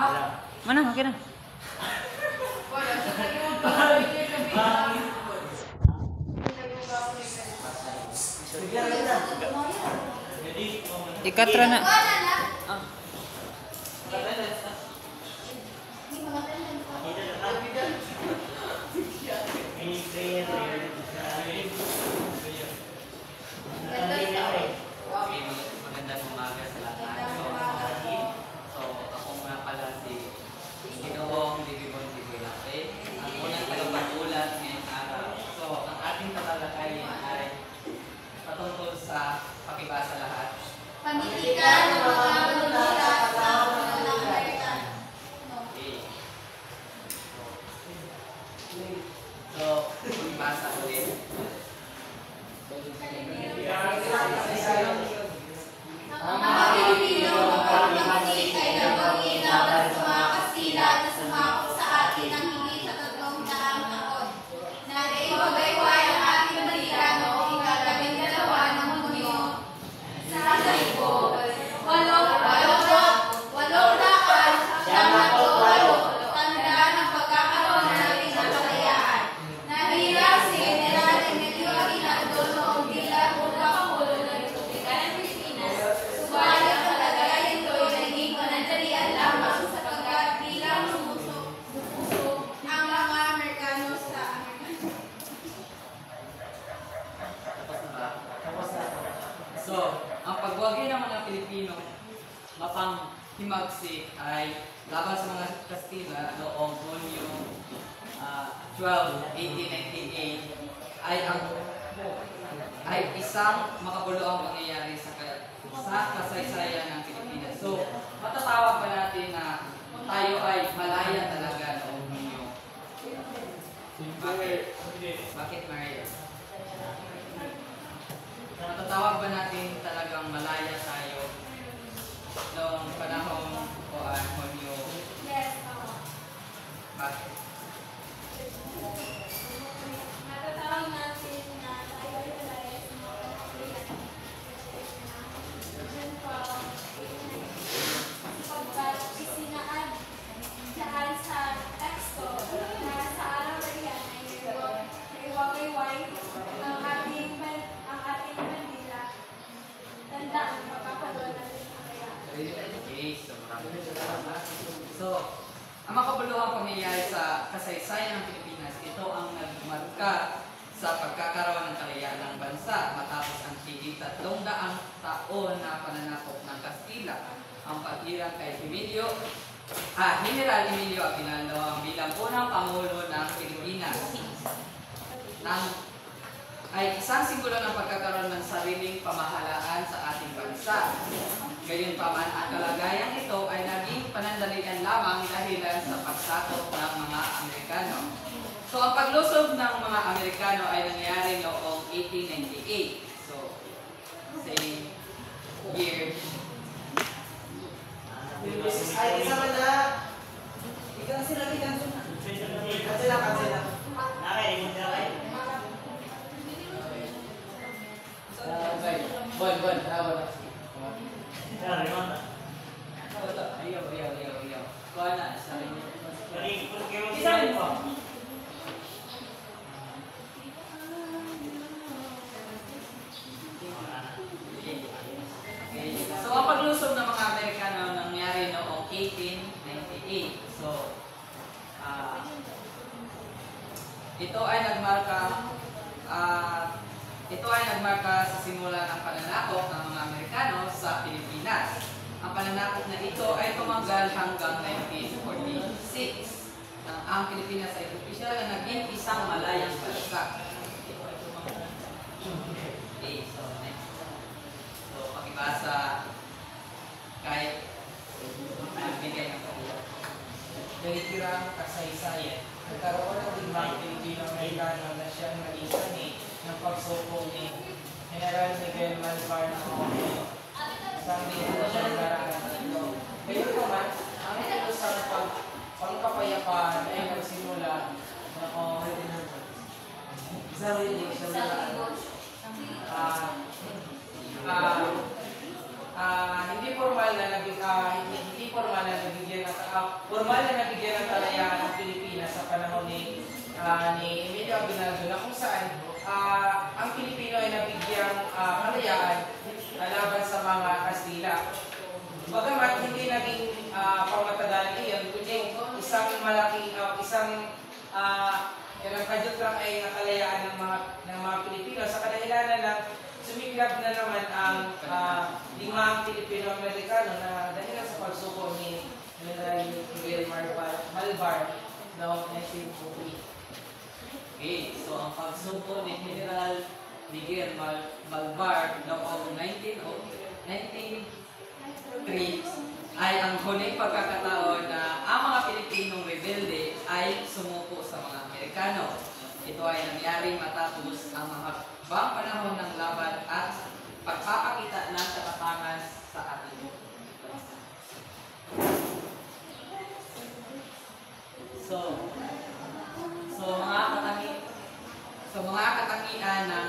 Mana? Okay na. Ikatra na. Magandang umaga sa lahat. So, ako nga pala si Ginoong Digimon Digulate, ang unang tagapag-ulat ngayong araw. So, ang ating tatalakayin ay patungkol sa pakibasa lahat. Pamilikan ng mga manunulat sa mga Amerikano. Okay. So, pakibasa ulit. Ang mga Pilipino magpapamalik ay nagpag-iinaban sa mga Kastila na sumakop sa atin ng higit sa 300 taon. Naiwagayway ang ating balita noong ika-12 ng Hunyo sa 1888. Tanda ng pagkakaroon natin ng kalayaan. Nahirap si General Emilio Aguinaldo noong bilang unang Pangulo ng Republika ng Pilipinas. Subalit ang kalagayan ito ay naging panandalian lamang sapagkat bilang lumuso ang mga Amerikano sa Amerika. Tapos na ba? So, ang pagwagi ng mga Pilipino mapanghimagsik ay laban sa mga Kastila noong Hunyo 12, 1898 ay isang makabuluhang pangyayari sa kasaysayan ng Pilipinas. So, matatawag ba natin na tayo ay malaya talaga noong Hunyo? Bakit Maria? Matatawag ba natin talagang malaya tayo noong panahong Hunyo? Yes, Bakit? matatawag natin na tayo ay malaya sa mga pagkat isinaan dahil sa teksto na sa araw na yan ay naiwagayway ang ating bandila. Tanda ang pagkakaroon natin ang kaya. Okay, so maraming salamat. So, ang makabuluhang pangyayari sa kasaysayan ng Pilipinas, ito ang nagmarka sa pagkakaroon ng kalayaan ng bansa matapos ang higit 300 taon na pananakop ng Kastila. Ang paghirang kay General Emilio Aguinaldo ang bilang unang Pangulo ng Pilipinas ay isang simbolo ng pagkakaroon ng sariling pamahalaan sa ating bansa. Gayunpaman, ang kalagayang ito ay naging panandalian lamang dahilan sa pagsakop ng mga Amerikano. So, ang paglusob ng mga Amerikano ay nangyari noong 1898. So, same year. Ay, isa man na. Cancel na. Bon. Ayaw. Kuha na, sabi niyo. Okay. So, ang paglusob ng mga Amerikano nangyari noong 1898. So, ito ay nagmarka sa simula ng pananakop ng mga Amerikano sa Pilipinas. Ang pananakop na ito ay tumanggal hanggang 1946. Ang Pilipinas ay opisyal na naging isang malayang bansa. Okay, so next. So, pakibasa kahit nagbigay ng pagkulat. Dalitirang kasaysayan. Nagkaroon ng limang Pilipino-Amerikano na siyang nag-isani ng pagsupong ni General Miguel Malvar ng Ohio. Isang dito na siya nagkaroon dito. Gayunpaman, ang ito sa pangkapayapaan ay nagsimula noong sa hindi formal na nabigyan formal na nabigyan ng kalayaan ng Pilipinas sa panahon ni Emilio Aguinaldo na kung saan ang Pilipino ay nabigyang kalayaan laban sa mga Kastila. Bagamat hindi naging pamatagal iyon, kundi isang malaking, yung kadyutrang ay nakalayaan ng mga Pilipino sa kadahilanan ng sumiklab na naman ang 5 Pilipino-Amerikano na dahilan sa pagsuko ni General Miguel Malvar noong 1948. Okay, so ang pagsuko ni General Miguel Malvar noong 1903 ay ang huling pagkakataon na ang mga Pilipinong rebelde ay sumuko sa mga Amerikano. Ito ay nangyari matapos ang mahabang panahon ng laban at pagpapakita ng katapangan sa ating bansa. So mga katangian ng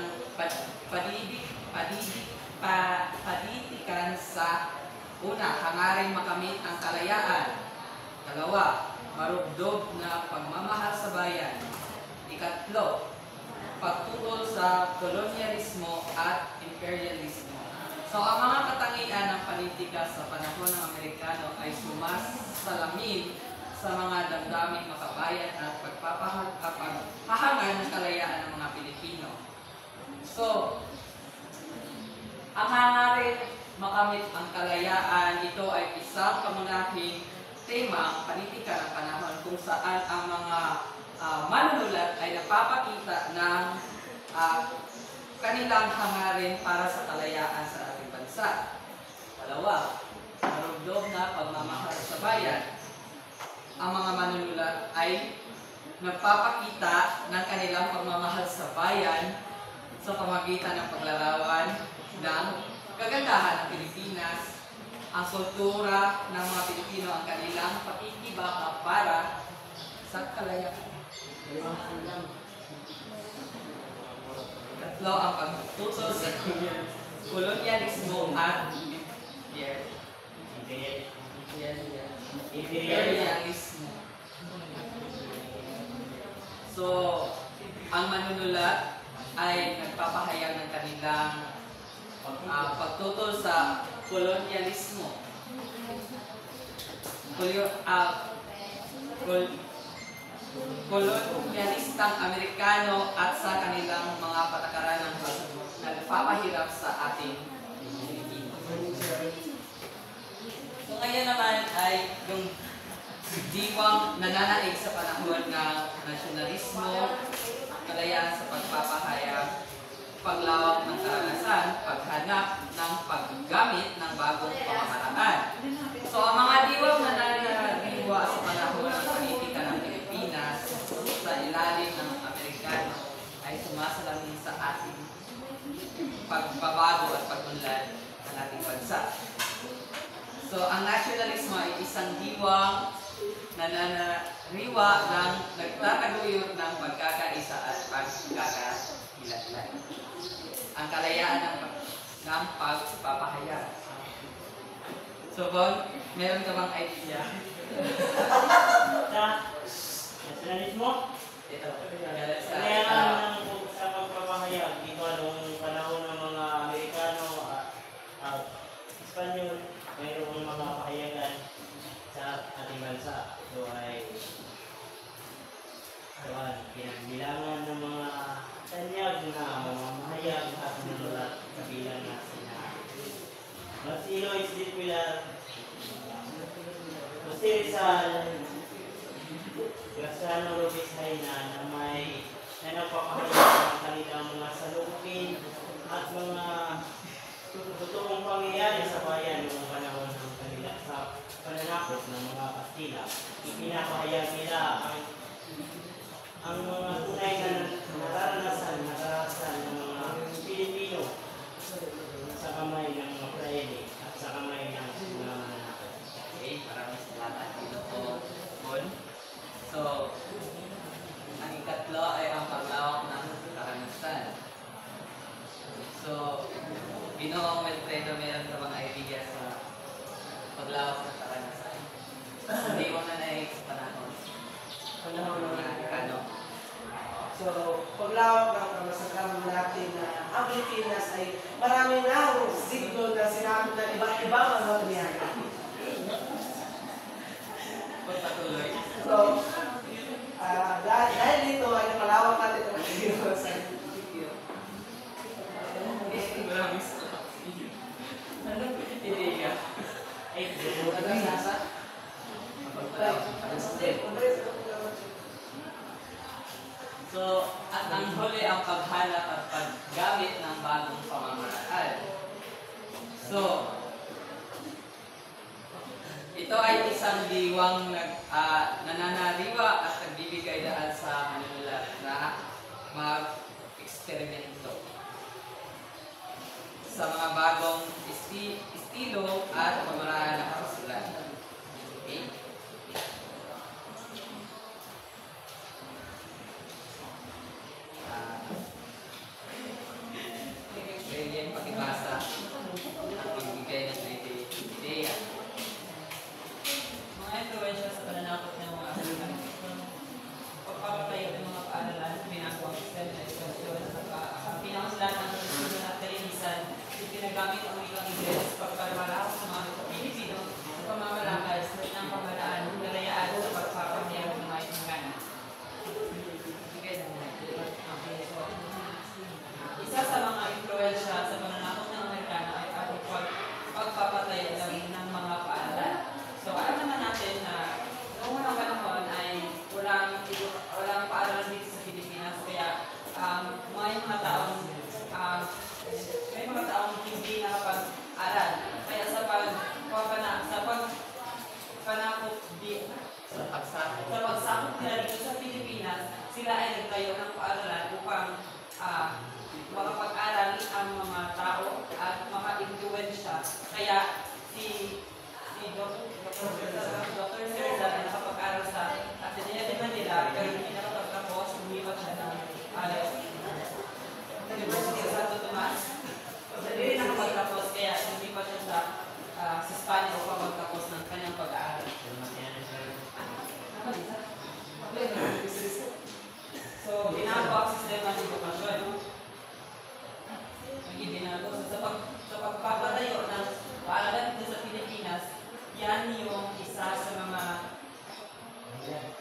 paditikan sa una, hangaring makamit ang kalayaan. Dalawa, marugdog na pagmamahal sa bayan. Ikatlo, pagtutol sa kolonyalismo at imperialismo. So ang mga katangian ng politika sa panahon ng Amerikano ay sumasalamin sa mga damdaming makabayan at pagpapahangad ng kalayaan ng mga Pilipino. So, ang hangarin makamit ang kalayaan, ito ay isang kamunahing tema, politika ng panahon kung saan ang mga manunulat ay napapakita ng kanilang hangarin para sa kalayaan sa ating bansa. Dalawa, marugdog na pagmamahal sa bayan. Ang mga manunulat ay nagpapakita ng kanilang pagmamahal sa bayan sa pamagitan ng paglarawan ng kagandahan ng Pilipinas, ang kultura ng mga Pilipino, ang kanilang pakikibaka para sa kalayaan. Tatlo, ang pagtutol sa kolonyalismo at imperialismo. So, ang manunulat ay nagpapahayag ng kanilang pagtutol sa kolonyalismo. Kolonyalistang Amerikano at sa kanilang mga patakaran ng nagpapahirap sa ating Pilipino. So ngayon naman ay yung diwang nananaig sa panahon ng nasyonalismo, kalayaan sa pagpapahayag, paglawak ng karanasan, paghanap ng paggamit ng bagong pamamaraan. So ang mga diwang nananaliwa sa panahon ng politika ng Pilipinas sa ilalim ng Amerikano ay sumasalamin sa ating pagbabago at pag-unlad ng ating bansa. So ang nasyonalismo ay isang diwang nananariwa ng nagtataguyod ng pagkakaisa at pagkakakilanlan. Ang kalayaan ng pagpapahayag. So, Bon, meron ka bang idea? Nasyonalismo? Ito. Kalayaan sa pagpapahayag dito noong panahon ng mga Amerikano at Espanyol, mayroong mga pahayagan sa ating bansa. Ito ay pinagbilangan ng mga tanyag na mga mahayag at manulat kabilang na sina Marcelo Islit Pilar, Jose Rizal, Graciano Lopez Haina na nagpapahayag ng kanilang mga salupin at mga totoong pangyayari sa bayan noong panahon ng kanila sa pananakot ng mga Kastila. Ipinapahayag nila ang mga tunay na naranasan ng mga Pilipino sa kamay ng mga Fraile at sa kamay ng mga mananakot. Okay, maraming salamat dito po, Bon. So, ang ikatlo ay ang paglawak ng karanasan. So, Ginoong Wilfredo, meron ka bang idea sa paglawak ng karanasan? So, paglawak ng masasabi natin na ang Pilipinas ay marami na siglo na sinabi ng iba't ibang mga mangyayari. Pagpatuloy. So, dahil dito ay napalawak natin ang Pilipinas sa So, at ang huli ang paghanap at paggamit ng bagong pamamaraan. So, ito ay isang diwang nananariwa at nagbibigay daan sa manunulat na mag-eksperimento sa mga bagong estilo at pamamaraan ng pagsusulat. Okay? Pwede yung pakibasa at magbigay ng ideya. Mga influensya sa pananakot ng mga African. Pagpapatayo ng mga paaralan, pinagawa sistema na edukasyon, pinakasalan ng susunod at kalinisan, pinagamit ang wikang Ingles pagpaparaw sa mga Pilipino sa pamamalakas ng pamalaan ng kalayaan sa pagpapahayag ng mga itangganan. Isa sa mga influensya sa pananakot ng Amerikano ay pagpapatayo ng mga paaralan. So, alam naman natin na noong unang panahon ay walang paaralan dito sa Pilipinas. Kaya may mga taong hindi nakapag-aral. Kaya sa pagsakop nila dito sa Pilipinas, sila ay nagtayo ng paaralan upang makapag-aral ang mga tao at maka-influensya. Kaya si Dr. Serza ay nakapag-aral sa Ateneo de Manila, pero hindi nakapagtapos, lumipat siya ng University of Santo Tomas. Hindi nakapagtapos, kaya lumipat siya sa Spanya upang magtapos ng kanyang pag-aaral. So, binago ang sistema ng edukasyon. Binago. Sa pagpapatayo ng paaralan dito sa Pilipinas, yan yung isa sa mga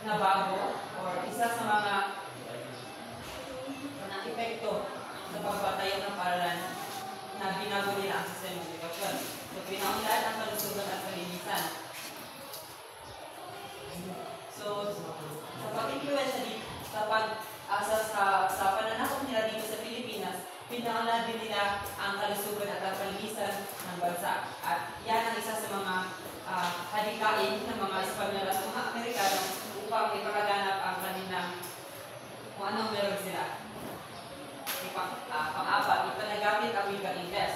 nabago or isa sa mga epekto sa pagpapatayo ng paaralan na binago nila ang sistema ng edukasyon. So, pinaunlahan ang kalusugan at kalinisan. So, sa pag-influensya dito, sa pananakot nila dito sa Pilipinas, pinaunlahan din nila ang kalusugan at ang kalinisan ng bansa. At yan ang isa sa mga hadikain ng mga Espanyol at mga Amerikano upang ipagaganap ang kanilang kung anong meron sila. Pang-apat, ipanagamit ang wikang Ingles.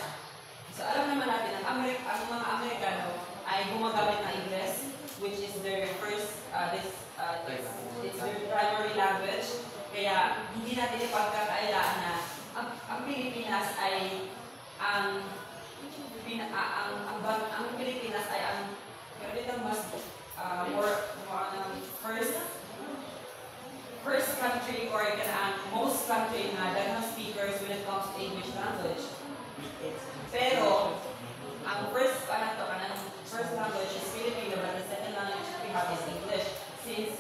So alam naman natin, ang mga Amerikano ay gumagamit ng Ingles, which is their first, it's their primary language. Kaya hindi natin ipagkakailaan na ang Pilipinas ay ang Pilipinas ay ang mas first country or most country na daghang speakers when it comes to English language. Pero ang first language is Filipino, but the second language we have is English since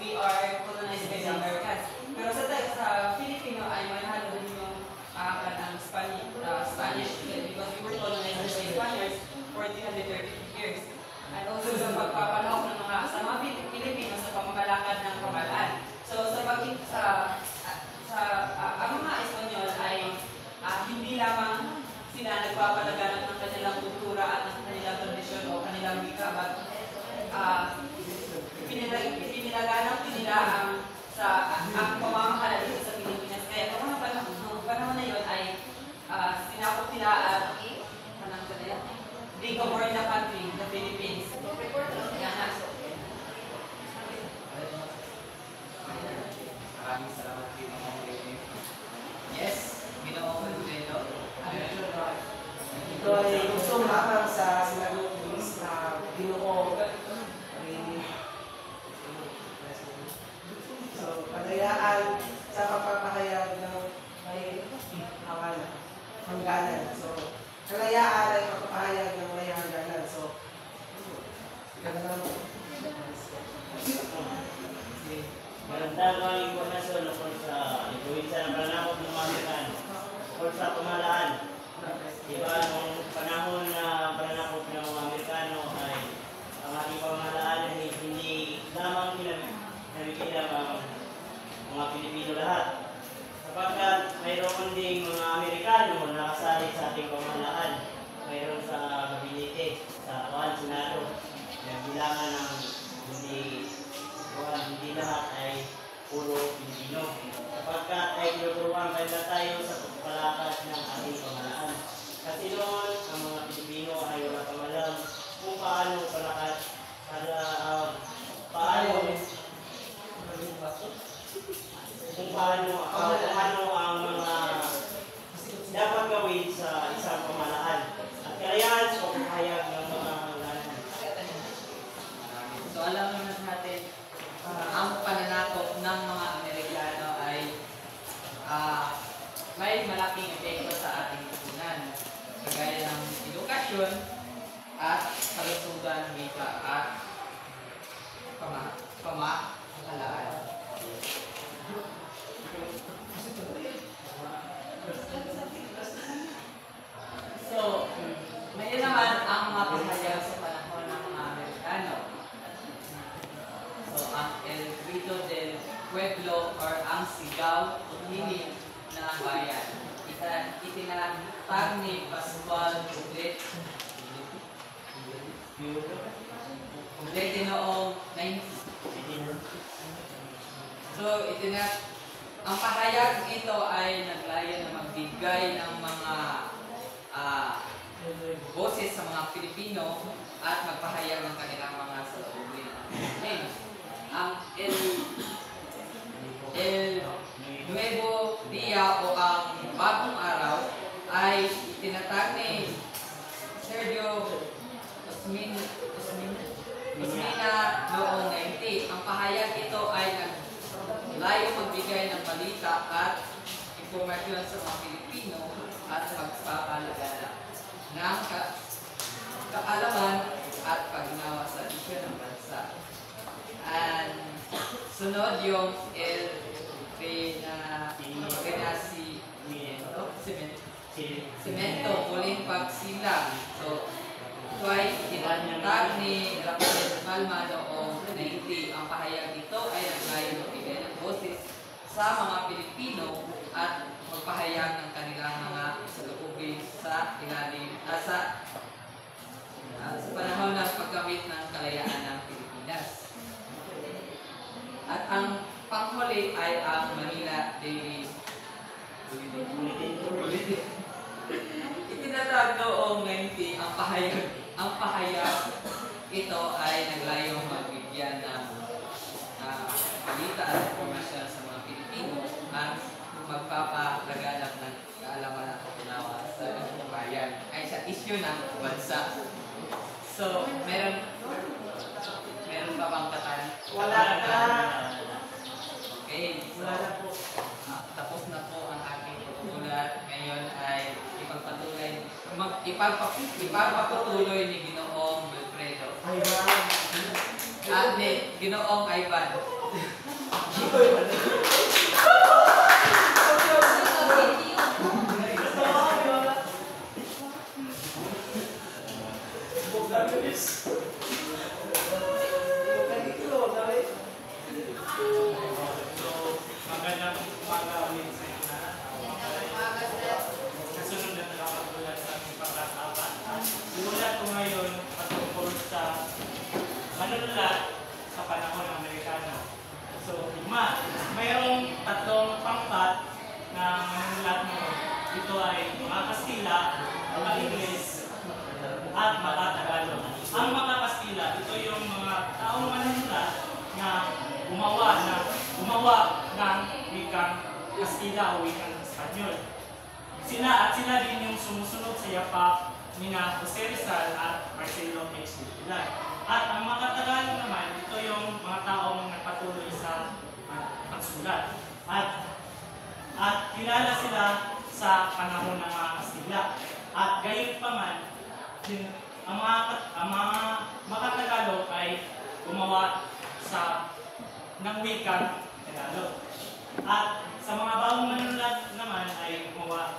we are colonized by the Americans. Pero sa Filipino ay may halo din yung Spanish because we were colonized by Spaniards for 330 years. And also sa pagpapalawak ng mga Pilipino sa pamamalakad ng pamalaan. So ang mga Espanyol ay hindi lamang sila nagpapalaganap ng kanilang kultura at ng kanilang tradisyon o kanilang wika, but pinilaganap din nila ang pamamahala dito sa Pilipinas. Kaya noong panahon na yun ay sinakop nila at they govern the country, the Philippines. Maraming salamat po mga kapatid. Yes, Ginoong Consuelo. ito ay gustong hakang sa sinagot na Ginoo So, kalayaan sa pagpapahayag ng may hangganan. So, kalayaan ay pagpapahayag ng may hangganan. So, ganun. Maragdagang impormasyon tungkol sa influensya ng pananakop ng mga Amerikano tungkol sa pamahalaan. Diba, nung panahon na pananakop ng mga Amerikano ay ang ating pamahalaan ay hindi lamang nabibilang ang mga Pilipino lahat. Sapagkat mayroon ding mga Amerikano na kasali sa ating pamahalaan. Mayroon sa gabinete, sa Senado, na bilangan ng hindi lahat ay puro Pilipino. Sapagkat ay tinuturuan kaya tayo sa pagpalakas ng ating pamahalaan. Kasi noon, ang mga Pilipino ay wala pang alam kung paano palakas, paano ang mga dapat gawin sa isang pamahalaan. At kaya sa pagpapahayag ng mga hangganan. So alam naman natin, ang pananakop ng mga Amerikano ay may malaking epekto sa ating lipunan, kagaya ng edukasyon at kalusugan, wika at pamahalaan. So, may naman ang mga pahayag sa panahon ng mga Amerikano. So, ang El Grito del Pueblo or ang sigaw o hiling ng bayan. Itinatag ni Pascual Poblete noong 19. So, ang pahayag ito ay naglayan na magbigay ng mga boses sa mga Pilipino at magpahayag ng kanilang mga saloobin. Okay. Ang El Nuevo Dia o ang Bagong Araw ay itinatag ni Sergio Osmina noong 90. Ang pahayag ito ay naglayo magbigay ng balita at impormasyon sa mga Pilipino at magpapalaganap ng kaalaman at pagnawa sa isyu ng bansa. And sunod yung El Cemento, muling pagsilang. So, ito ay tinatag ni Rafael Palma noong 90. Ang pahayag ito ay naglayo magbigay ng boses sa mga Pilipino at magpahayag ng kanilang mga saloobin sa ilalim sa panahon ng pagkamit ng kalayaan ng Pilipinas. At ang panghuli ay ang Manila Daily Bulletin. Itinatag noong 90 ang pahayag ito ay naglayong magbigyan ng balita at informasyon sa mga Pilipino at magpapalaganap ng kaalaman at pagkunawa sa bayan ay sa isyu ng bansa. So, meron pa bang katanungan? Wala na. Okay, so tapos na po ang aking pagkulat. Ngayon ay ipagpatuloy ni Ginoong Wilfredo at ni Ginoong Ivan. Magandang umaga ulit sa inyo lahat. Kasunod na nakapagbulat sa ating pagkakapan. Simulat ko ngayon patungkol sa manunulat sa panahon ng Amerikano. So, mayroong tatlong pangkat na manunulat mo. Ito ay mga Kastila, mga Ingles, at mga Tagalog. Ang mga Kastila, ito yung mga taong manunulat na gumawa ng wikang Kastila o wikang Espanyol. Sila din yung sumusunod sa yapak ni Jose Rizal at Marcelo H. Pilar. At ang mga Tagalog naman, ito yung mga taong nagpatuloy sa panahon ng mga Kastila. At gayon pa man, ang mga makatagalog ay gumawa ng wikang Tagalog. At sa mga bagong manunulat naman ay gumawa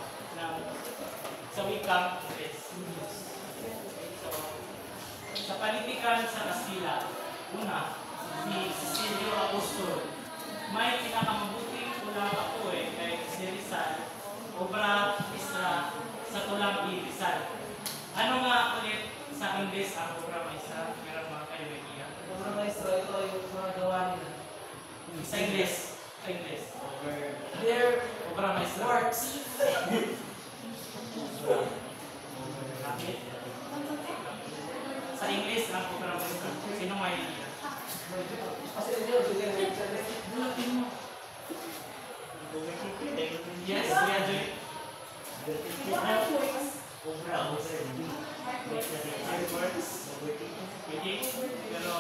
sa wikang Ingles. So, sa panitikan sa Kastila, una, si Cecilio Apostol, may pinakamabuting ulang ako kay si Rizal, obra isra sa tulang Rizal. Ano nga ulit sa Ingles ang obra maestra? Meron mga kayo may iya? Mga maestro, ito yung mga gawa nila. Sa Ingles. Sa Ingles. Their Obra maestra. works. Bakit? Sa Ingles ang obra maestra. Sino may iya? Kasi inyo, bigyan ng internet. Bulletin mo. Yes, we are doing. Pwede, pero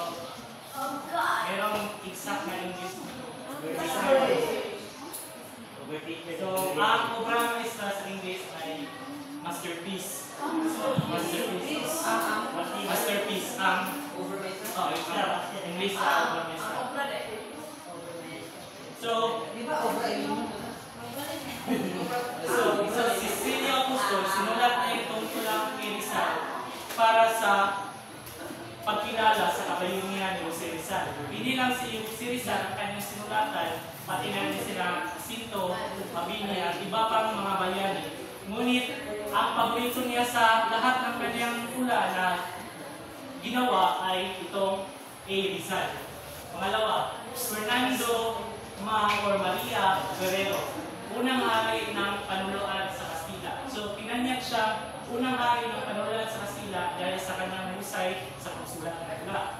merong exact na English. So, ang obra maestra sa English ay masterpiece. Masterpiece. Masterpiece. Ang English sa obra maestra. So, Di ba obra yun? So si Cecilio Apostol, sinulat na itong tulang kay Rizal para sa pagkilala sa kabayanihan ni Jose Rizal. Hindi lang si Rizal ang kanyang sinulatan, pati na rin sila Jacinto, Mabini at iba pang mga bayani. Ngunit ang paborito niya sa lahat ng kanyang tula na ginawa ay itong A. Rizal. Pangalawa, Fernando Maria Guerrero, unang hari ng panunuan sa Kastila. So, pinanyak siya unang hari ng panunuan sa Kastila dahil sa kanyang husay sa pagsulat ng tula.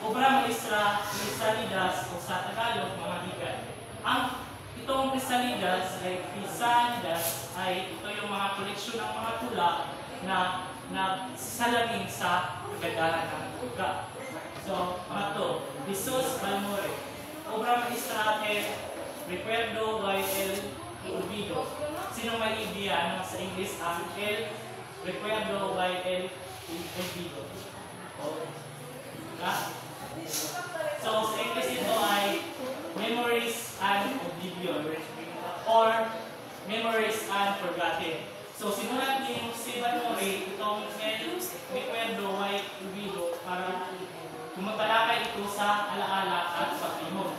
Obra maestra Crisalidas o sa Tagalog, mga higan. Itong Crisalidas ay ito yung mga koleksyon ng mga tula na nagsalamin sa kagandahan ng tula. So, pangatlo, Jesus Balmore. Obra maestra Recuerdo by El Olvido. Sino may idea ano sa English ang El Recuerdo by El Olvido? So sa English ito ay Memories and Oblivion or Memories and Forgotten. So sinulat ni Jose Balmore itong El Recuerdo by Olvido para tumatalakay ito sa alaala at paglimot.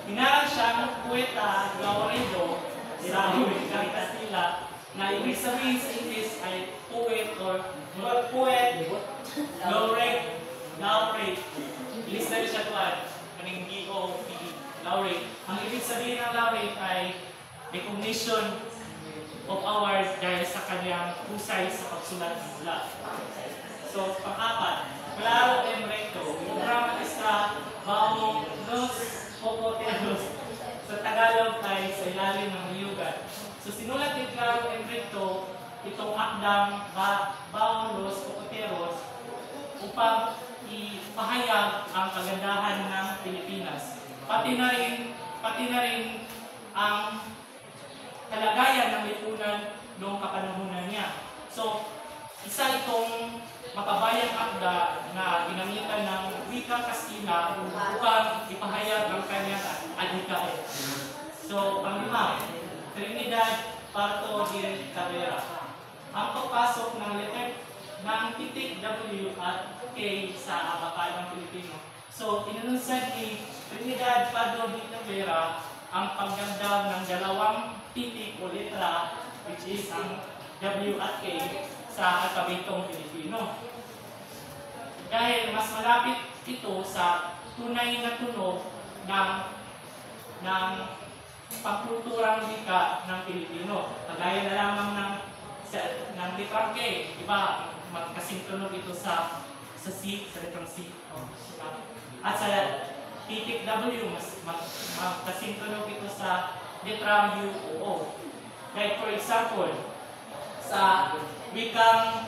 Hinarang siya ng poeta Laurendo sa wikang Kastila na ibig sabihin sa English ay poet or poet laureate. Ilis na rin siya tuwan, kaning D-O-P-E, laureate. Ang ibig sabihin ng laureate ay recognition of awards dahil sa kanyang husay sa pagsulat ng tula. So, pang-apat, Claro M. Recto, obra maestra Baong Los Pocoteros. Sa Tagalog ay sa ilalim ng niyugan. So sinulat ni Claro M. Recto itong akdang Baong Los Pocoteros upang ipahayag ang kagandahan ng Pilipinas. Pati na rin ang kalagayan ng lipunan noong kapanahunan niya. So, isa itong makabayang akda na ginamitan ng wikang Kastila upang ipahayag ang kanyang adhikain. So, panglima, Trinidad Parto de Tavera. Ang pagpasok ng letter ng titik W at K sa abakan ng Pilipino. So, inununsad ni Trinidad Parto de Tavera ang pagdagdag ng dalawang titik o letra, which is ang W at K, sa alpabetong Pilipino. Dahil mas malapit ito sa tunay na tunog ng pagkulturang wika ng Pilipino. Kagaya na lamang ng litrang K, iba, magkasing tunog ito sa C, sa litrang C. At sa titik W, magkasing tunog ito sa litrang U o O. Like for example, sa wikang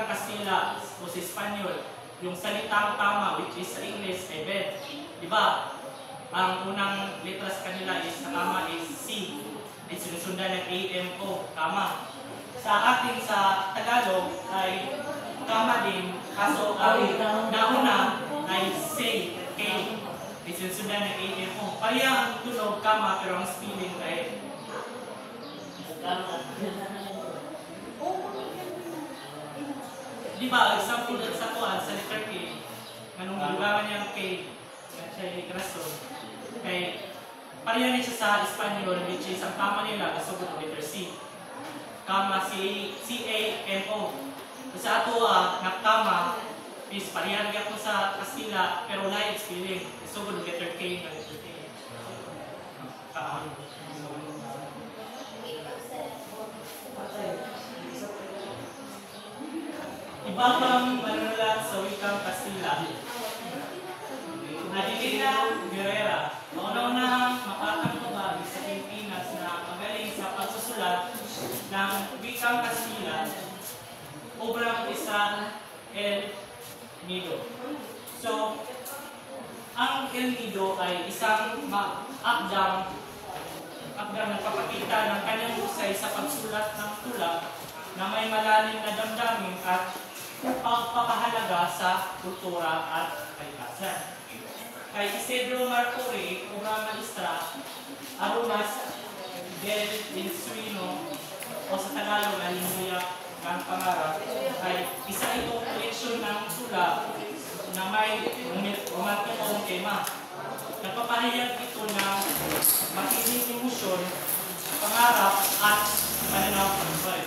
Kastila o sa Espanyol, yung salitang tama, which is sa English ay bed. Diba? Ang unang letras kanila is sa tama is C. ay sinusundan ng AMO, kama. Sa Tagalog ay kama din, kaso ang nauna ay say, K, ay sinusundan ng AMO. Pareha ang tunog, kama, pero ang spelling ay di ba, example sa kuan sa letter K, anong lugawan niyang K, siya ay rason, kay pareha niya siya sa Espanyol, which is ang kama nila, kasugod ng letter C. Kama, C-A-M-O. Sa ato, nakama, is pareha niya ko sa Kastila, pero lahat spelling, kasugod ng letter K ng letter K. Iba pang manunulat sa wikang Kastila. Adelina Guerrera, una-una makatang tubagi sa Pilipinas na magaling sa pagsusulat ng wikang Kastila, obrang isa El Nido. So, ang El Nido ay isang akdang nagpapakita ng kanyang husay sa pagsulat ng tula na may malalim na damdamin at pagpapahalaga sa kultura at kalikasan. Kay Isidro Marcori, obra maestra, Arunas del Insuino, o sa Tagalog ay Hinuyak ng Pangarap, ay isa itong koleksyon ng tula na may romantikong tema. Nagpapahayag ito ng makiling emosyon, pangarap at pananaw ng buhay.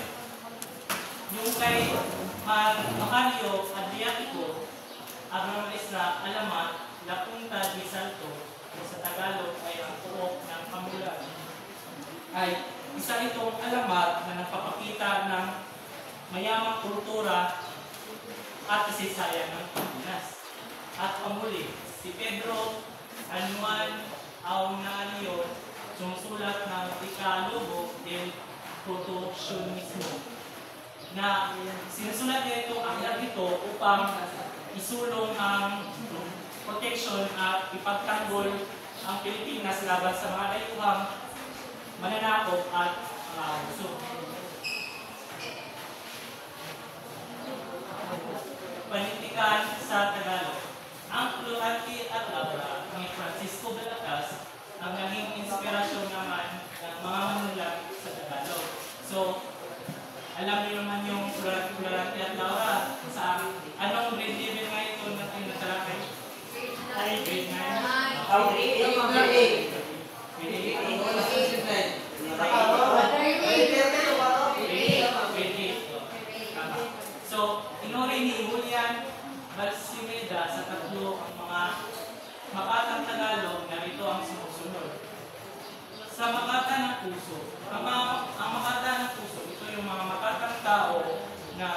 Yung kay Macario Adriatico, Abra Maestra, Alamat, La Punta de Salto, o sa Tagalog ay ang puok ng Pamulan, ay isa itong alamat na nagpapakita ng mayamang kultura at kasaysayan ng Pilipinas. At pamuli, si Pedro Anuan Aunalio, sumusulat ng Decalogo del Proteccionismo, na sinusulat niya itong aklat ito upang isulong ang protection at ipagtanggol ang Pilipinas laban sa mga dayuhang mananakop at mga abuso. Panitikan sa Tagalog. Ang Florante at Labra ni Francisco Belacas ang naging inspirasyon naman ng mga manulat sa Tagalog. So, alam niyo naman yung Florante at Laura sa anong grade level nga ito na tayo natalakay? Ay, grade 9. So, inuri ni Julian Balsimeda sa tatlo ang mga makatang Tagalog na ito ang sumusunod. Sa makata ng puso, ang makata ng puso, ito yung mga makatang tao na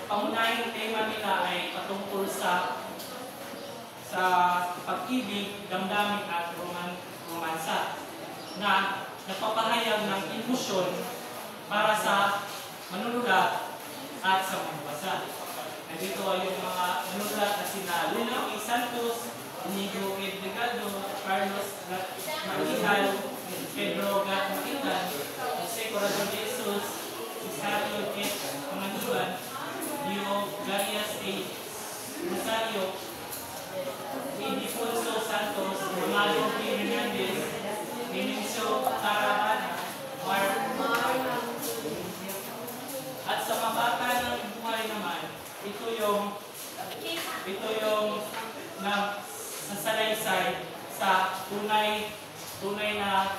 pangunahing tema nila ay patungkol sa pag-ibig, damdamin at romansa na nagpapahayag ng emosyon para sa manunulat at sa magbasa. Nandito ay yung mga manunulat na sina Luna E. Santos, Inigo E. Delgado, Carlos Martigal, Pedro Gat Makitan, Jose Corazon de Jesus, Isario H. Pangaliban, Dio Garias A. Rosario, Ildefonso Santos, Romano P. Hernandez, Benicio Tarabana, at sa mabata ng buhay naman, ito yung nagsasalaysay sa tunay na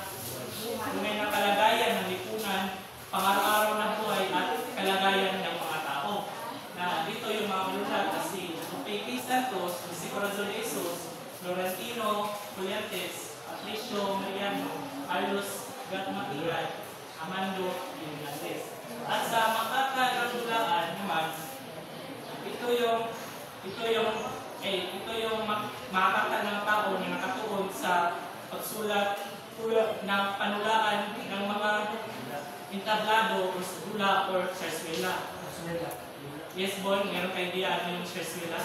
kalagayan ng lipunan, pang-araw-araw na buhay at kalagayan ng mga tao. Na dito yung mga manulat na si P. Santos, si Corazon de Jesus, Florentino Collantes, Patricio Mariano, Carlos Gatmatiray, Amando Hernandez. At sa makata ng dulaan naman, ito yung makata ng tao na nakatuon sa pagsulat ng panulaan ng mga entablado o dula or sarswela. Yes, Bon, meron kayo idea ano yung sarswela?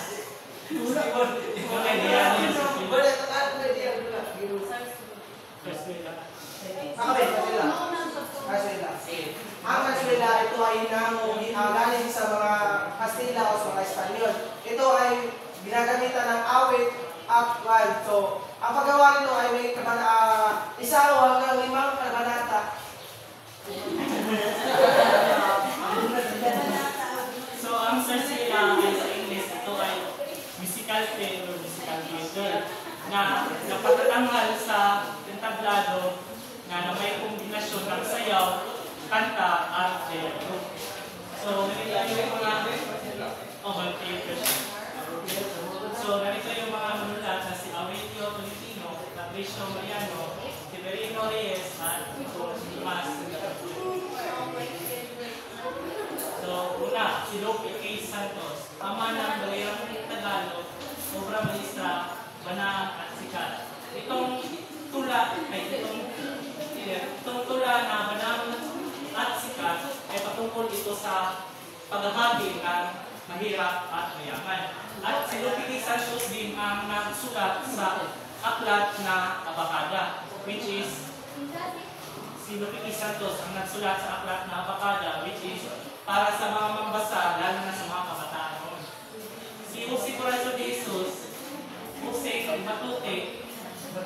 Meron kayo idea ano yung sarswela? Kaswela. Nakabit ka sila. Kaswela. Ang Kaswela, ito ay galing sa mga Kastila o sa mga Espanyol. Ito ay ginagamitan ng awit at one. So, ang paggawa nito ay may isa o hanggang 5 kabanata. So, ang sarsila ay sa English, ito ay musical theme or musical theater na napatatanghal sa entablado na may kombinasyon ng sayaw, kanta, at teatro. So, narito yung mga theater. So, narito yung mga manulat na si Aurelio Tolentino, Patricio Mariano, Severino Reyes, at Tomas. So, una, si Lope K. Santos, ama ng Balerang Tagalog, obra maestra, banaan at sikat. Itong tula na banaan at sikat ay patungkol ito sa paghahagi ng mahirap at mayaman. At si Lope K. Santos din ang nagsulat sa aklat na Abakada, which is si Lope K. Santos ang nagsulat sa aklat na Abakada, which is para sa mga mambasa, lalo na sa mga kabataan. Si Jose Corazon de Jesus, Jose Matute,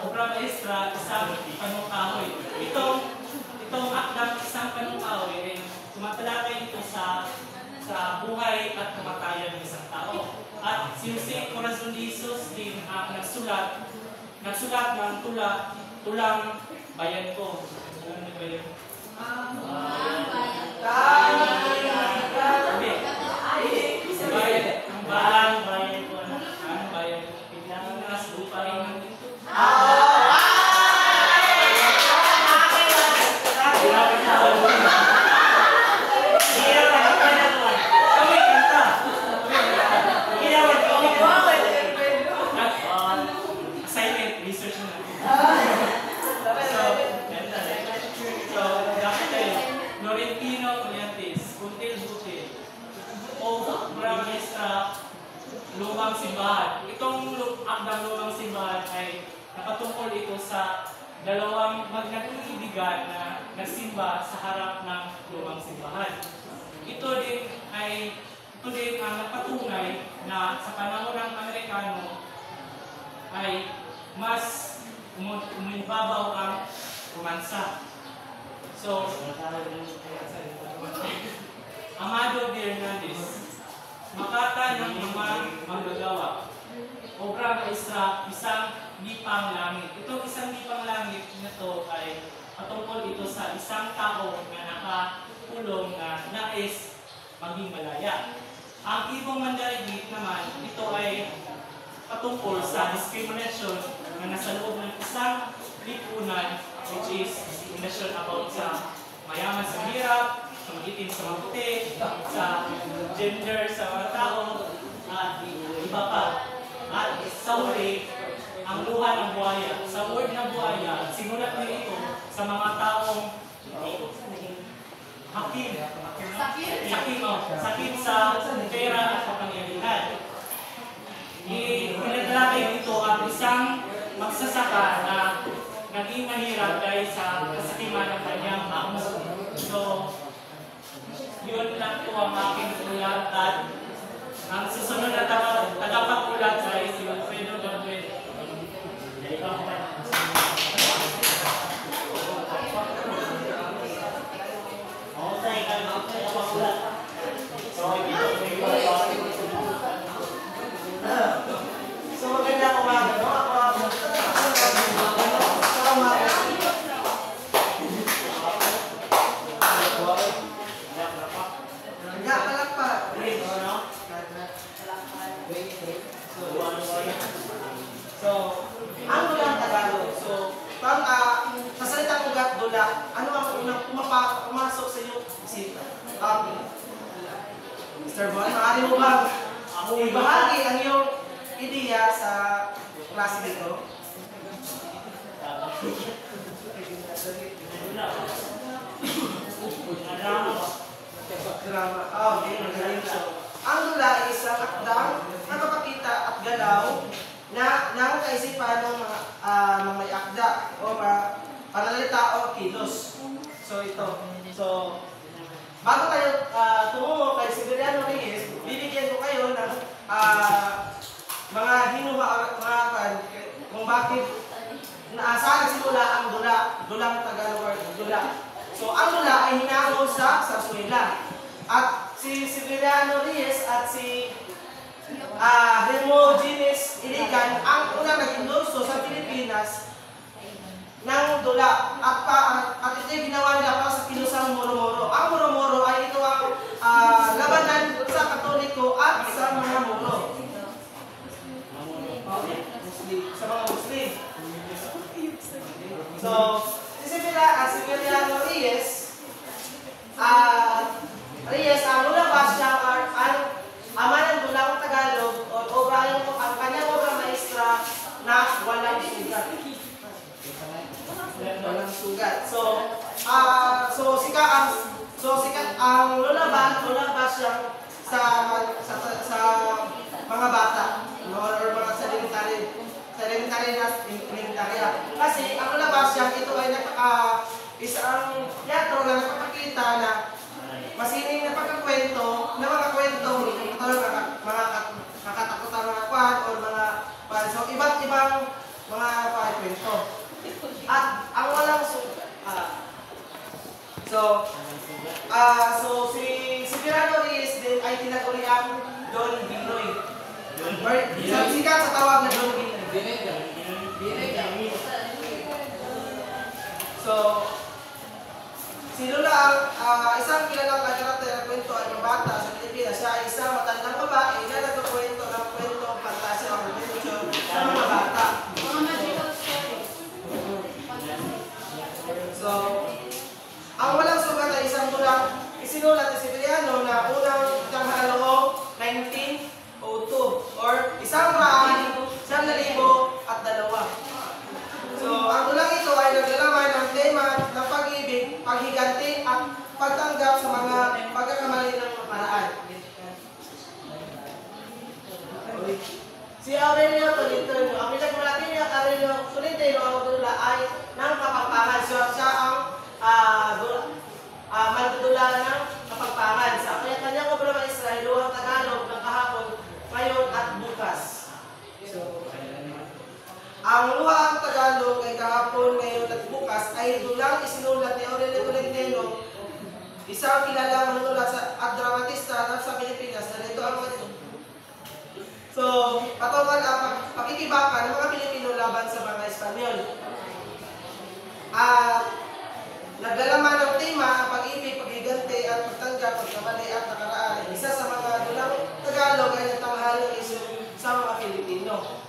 obra maestra, isang panungkahoy. Itong akdang isang panungkahoy ay tumatalakay ito sa buhay at kamatayan ng isang tao. At si Jose Corazon de Jesus din ang nagsulat ng tulang bayan ko. Ano ba yun? Lumang simbahan. Itong akdang lumang simbahan ay nakatungkol ito sa dalawang magkakaibigan na nagsimba sa harap ng lumang simbahan. Ito din ang napatunay na sa panahon ng Amerikano ay mas umibabaw ang romansa. So, Amado de Hernandez, Makata ng mga manggagawa. Obra maestra, isang lipang langit. Itong isang lipang langit na ito ay patungkol ito sa isang tao na nakakulong na nais maging malaya. Ang ibang mandarigit naman, ito ay patungkol sa discrimination na nasa loob ng isang lipunan, which is discrimination about sa mayaman sa hirap, sa magitin sa mabuti, sa gender sa mga tao, at iba pa. At sa huli, ang luha ng buhaya. Sa word na buhaya, sinulat niya ito sa mga taong sakit sa pera at kapangyarihan. Pinaglalagay ito ang isang magsasaka na naging mahirap dahil sa kasakiman ng kanyang amo. So, yun lang po ang aking ulat at ang susunod na tagapagulat ay si Alfredo Gabriel. So, magandang umaga, no? So, ang dulang Tagalog. So, sa salitang ugat dula, ano ang unang pumasok sa iyong isip? Mr. Bon, maaari mo bang ibahagi ang iyong ideya sa klase nito? Drama. Okay, magaling. So, ang dula ay isang akdang nakapakita at galaw na kaisipan ng mga may akda o panalita o kilos. So ito. So, bago tayo tumungo kay Severiano Reyes, bibigyan ko kayo ng mga kung bakit saan nagsimula ang dulang Tagalog or dula. So, ang dula ay hinango sa sarsuela. At si Severiano Reyes at si Hermogenes Iligan ang unang nag-endorso sa Pilipinas ng dula at ito ginawa nila para sa kilusang Moro-Moro. Ang Moro-Moro ay ito ang labanan sa Katoliko at sa mga Moro. Sa mga Muslim. So, si Severiano Reyes, ang lumabas siya ang ama ng dulang Tagalog o ang kanyang obra maestra na walang sugat. Walang sugat. So sikat ang lumabas siya sa mga bata or mga elementary. Kasi ang lumabas siya, ito ay isang teatro na nagpapakita na masining na pagkakwento, na mga kwento, mga nakatakutan mga kwan or mga so iba't ibang mga kwento. At ang walang so si Severiano Reyes din ay tinaguri ang Don Binoy. Sikat sa tawag na Don Binoy. So, si Lola ang isang kilalang karakter na kwento ay mabata sa Pilipinas. Siya ay isang matandang babae na nagkukwento ng kwento ng pantasya o adventure sa mga bata. So, ang walang sugat ay isang dulang isinulat ni Severiano na unang tanghalong 1902 or 1,102. So, ang dulang ito ay naglalaman ng tema ng pag-ibig, paghiganti at pagtanggap sa mga pagkakamali ng paraan. Si Aurelio Tolentino, ang pinagmalaki niya Aurelio Tolentino ang dula ay ng kapagpangan. So, siya ang magdudula ng kapagpangan. Sa kanyang obra maestra, Luwang Tagalog ng kahapon, ngayon at bukas. So, ang Luwang Tagalog ay kahapon, ngayon at bukas ay dulang isinulat ni Aurelio Tolentino, isang kilalang manunulat at dramatista sa Pilipinas na ito ang so, patungan ang pakikibakan ng mga Pilipino laban sa mga Espanyol. Naglalaman ng tema ang pag-ibig, paghiganti at pagtanggap, pagkamali at nakaraan. Isa sa mga dulang Tagalog ay natanghaling isip sa mga Pilipino.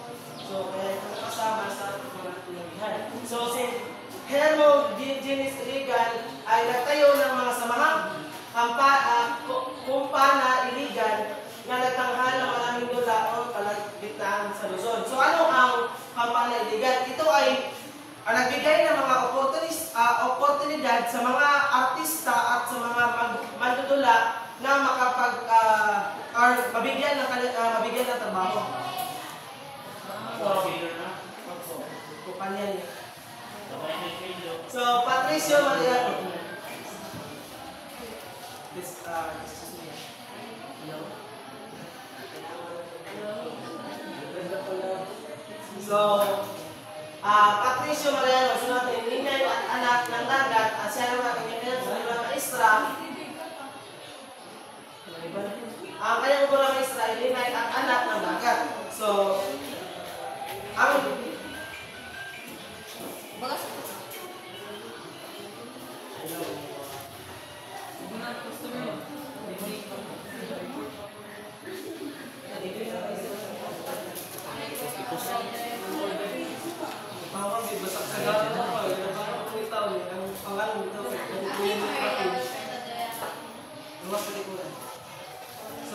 So, kaya ito nakasama sa mga pinagbihan. So, si Hermogenes Iligan ay nagtayo ng mga samahang kumpana Iligan na nagtanghal ng maraming dula o kalagitnaan sa Luzon. So, ano ang kampana Iligan? Ito ay nagbigay ng mga oportunidad sa mga artista at sa mga mandudula na or mabigyan ng trabaho. Kumpanya niya. So, Patricio Mariano. So, Patricio Mariano, sunod ng Ninay at anak ng dagat at siya naman ang kanyang maestra. Ang kanyang obra maestra ay Ninay at anak ng dagat. So, ang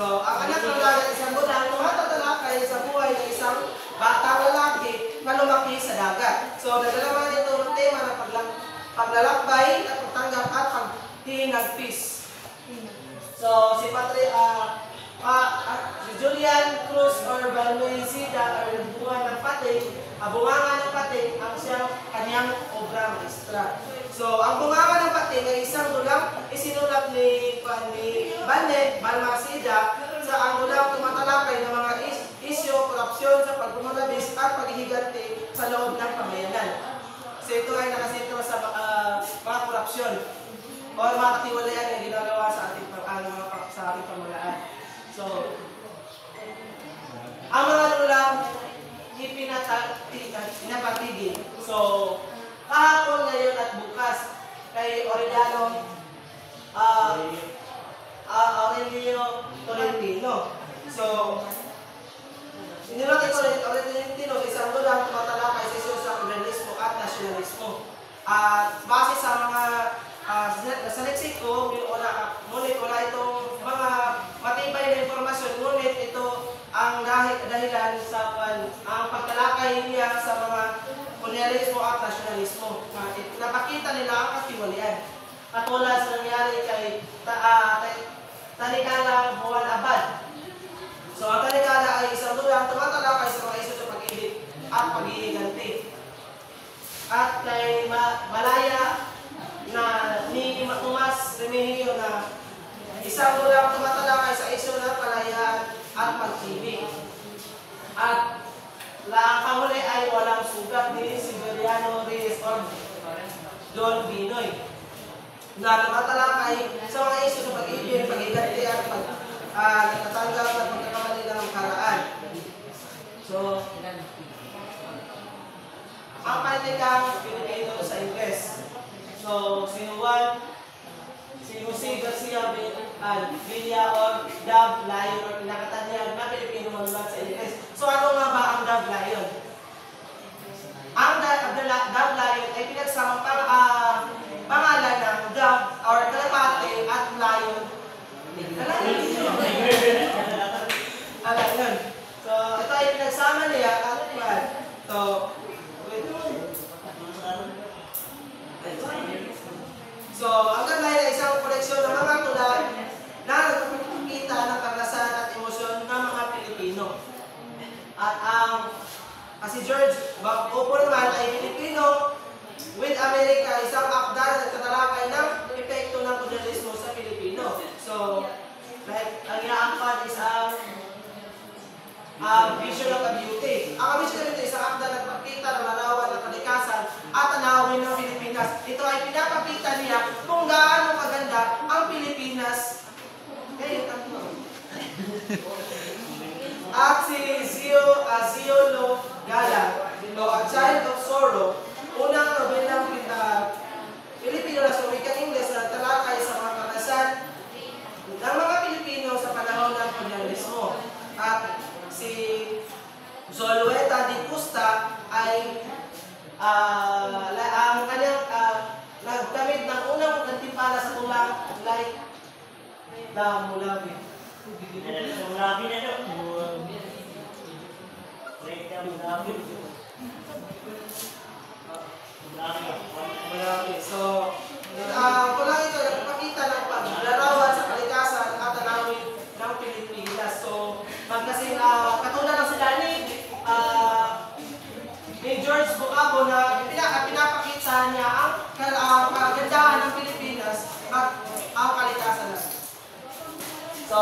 so, ang anak ng dagat Cruz or Balmesida or bunga ng pating, bunganga ng pating ang siyang kanyang obra maestra. So, ang bunganga ng pating ay isang dulang isinulat ni Bane Balmesida sa ang dulang tumatalakay ng mga isyo, korupsyon sa pagpumulabis at paghihiganti sa loob ng pamayanan. So, ito ay nakasentro sa mga korupsyon o mga katiwalayan na ginagawa sa ating pamayanan. So, ang mga lulang pinapatigil. So, kahapon, ngayon at bukas kay Aureliano Tolentino. So, inilat ito Tolentino isang lulang tumatalakay sa isyu sa federalismo at nasyonalismo. At base sa mga sa leksiko, ngunit wala itong mga matibay na informasyon, ngunit ito ang dahilan sa ang pagtalakay niya sa mga kolonyalismo at nasyonalismo. Napakita nila ang katiwalian. Katulad sa nangyari kay Tanikala Buwan Abad. So ang Tanikala ay isang lulang tumatalakay sa mga isyu sa pag-ibig at pag-iiganti. At kay Malaya na ni Tomas Remigio na isang lulang tumatalakay sa isyu ng kalayaan at pag-ibig. At ang pamuli ay walang sugat ni Siberiano Reyes or Don Binoy na tumatalakay sa mga isyu sa pag-ibig, pag-iganti at nagtatanggap at pagkakamali ng karaan. So, ang panitikang Pilipino sa Ingles. So, si Jose Garcia Villa or Dove Lion or pinakatan niya na Pilipino manulat sa Ingles. So, ano nga ba ang Dove Lion? Ang Dove Lion ay pinagsamang pangalan ng Dove or Kalapate at Lion. Lion. So, ito ay pinagsama niya at So, ang Dove ay isang koleksyon ng mga tula na nagpapakita ng karanasan at emosyon ng mga Pilipino. At si George Oporman ay Pilipino with America, isang akda na nagtatalakay ng epekto ng kolonyalismo sa Pilipino. So, ang inaangkad is Vision of a Beauty. Ang Vision of a Beauty is ang akda na nagpapakita ng larawan ng kalikasan at tanawin ng Pilipinas. Ito ay pinapakita niya kung gaano kaganda ang Pilipinas. At si Ziolo Gala, A Child of Sorrow, unang nobelang Pilipino na sumikat Ingles na talakay sa mga karanasan ng mga Pilipino sa panahon ng kolonyalismo. At si Zulueta di Pusta ay ang kanyang nagkamit ng unang gantimpala sa tulang like the Mulabi. Mulabi na daw. Mulabi. So, kulang ito nagpapakita ng paglarawan sa kalikasan at tanawin ng Pilipinas. So, kasi katulad ng sila ni George Bocabo na pinapakita niya ang kagandahan ng Pilipinas at ang kalikasan natin. So,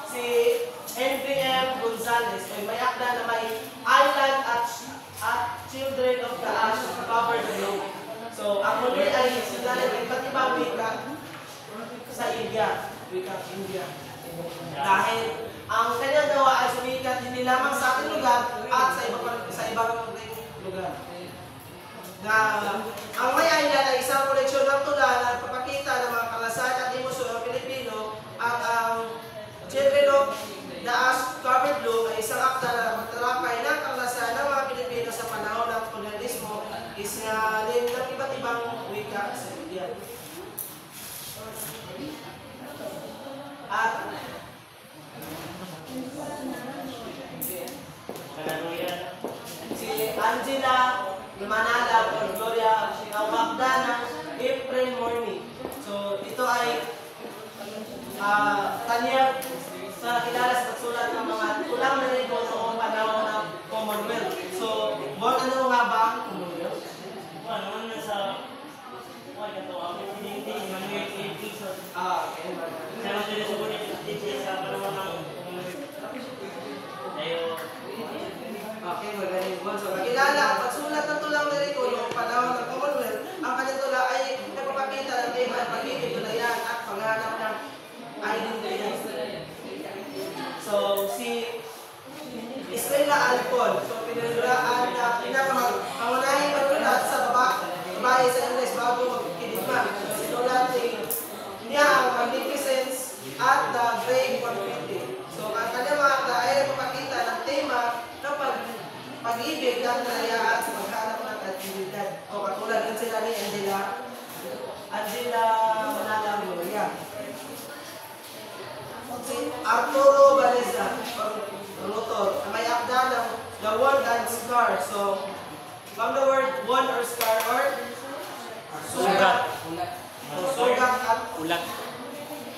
si NBM Gonzales ay may akda na may Island at Children of the Ash covered the globe. So, ang muli ay sila ng iba't ibang wika sa India. Wika India. Dahil ang kanyang gawa ay sumikat hindi lamang sa ating lugar at sa ibang lugar. Na ang may island ay isang koleksyon ng tula na nagpapakita ng mga karanasan at emosyon ng Pilipino at ang Children of the Ash Covered Globe ay isang akda na magtalakay ng karanasan ng mga Pilipino sa panahon ng kolonyalismo isinalin ng iba't ibang wika sa India. At si Angela Manala o Gloria ang akda ng April Morning. So ito ay kanya sa kilala sa pagsulat ng mga tulang na Arturo Valeza, Rotor. May akda ng the wound and scar. So, from the word wound or scar or sugat. Sugat at Ulat.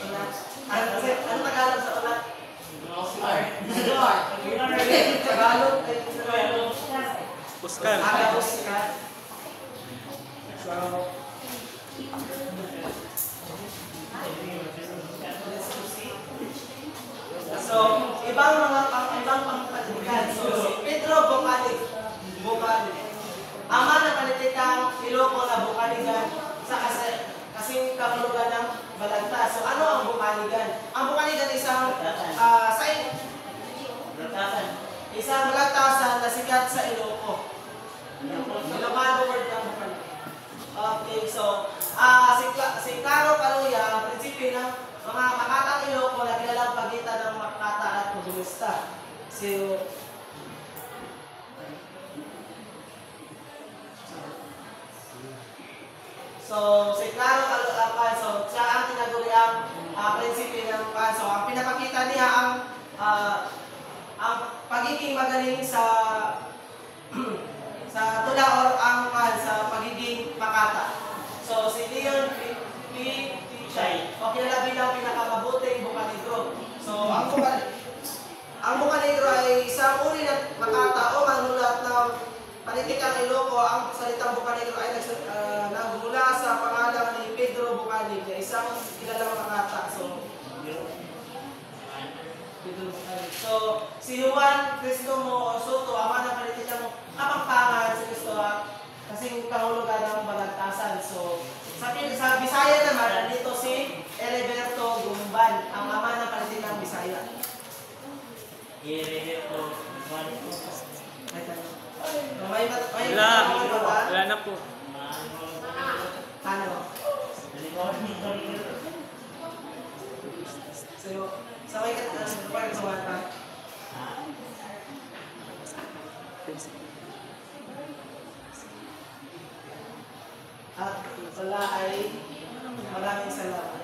ulat. Ano Tagalog sa ulat? Scar. Tagalog ay Oscar. Oscar. So, ibang pangpalitan. So, si Pedro Bocalic. Ama na panitikang Iloco na Bocaligan sa kasing kamulugan ng Balagtas. So, ano ang Bocaligan? Ang Bocaligan isang isang balagtasan na sikat sa Iloco. Ilocano word ng Bocaligan. Okay, so, si Claro Caluya, ang prinsipyo ng mga Makatang Iloco na kilalang pagitan ng Makata at Comunista. So, si Claro Caluya, so, siya ang tinaguri ang prinsipyo ng so, ang pinapakita niya ang pagiging magaling sa tula or ang sa pagiging makata. So, si Leon Pichay, o kilala bilang pinakamabuting bukanegro. So, ang bukanegro ay isang uri ng makata o manulat ng panitikang Iloco. Ang salitang bukanegro ay nagmula sa pangalan ni Pedro Bucanig, na isang kilalang makata. So, si Juan Cristomo Soto, ama ng panitikang kapangpangan si Cristo kasing kahulugan ng Balagtasan. So, sa Bisaya naman, nandito si Heriberto Gumban, ang ama ng panitikang Bisaya. Heriberto Gumban. Wala na po. Ano? So, sabay ka pa. At wala ay maraming salamat.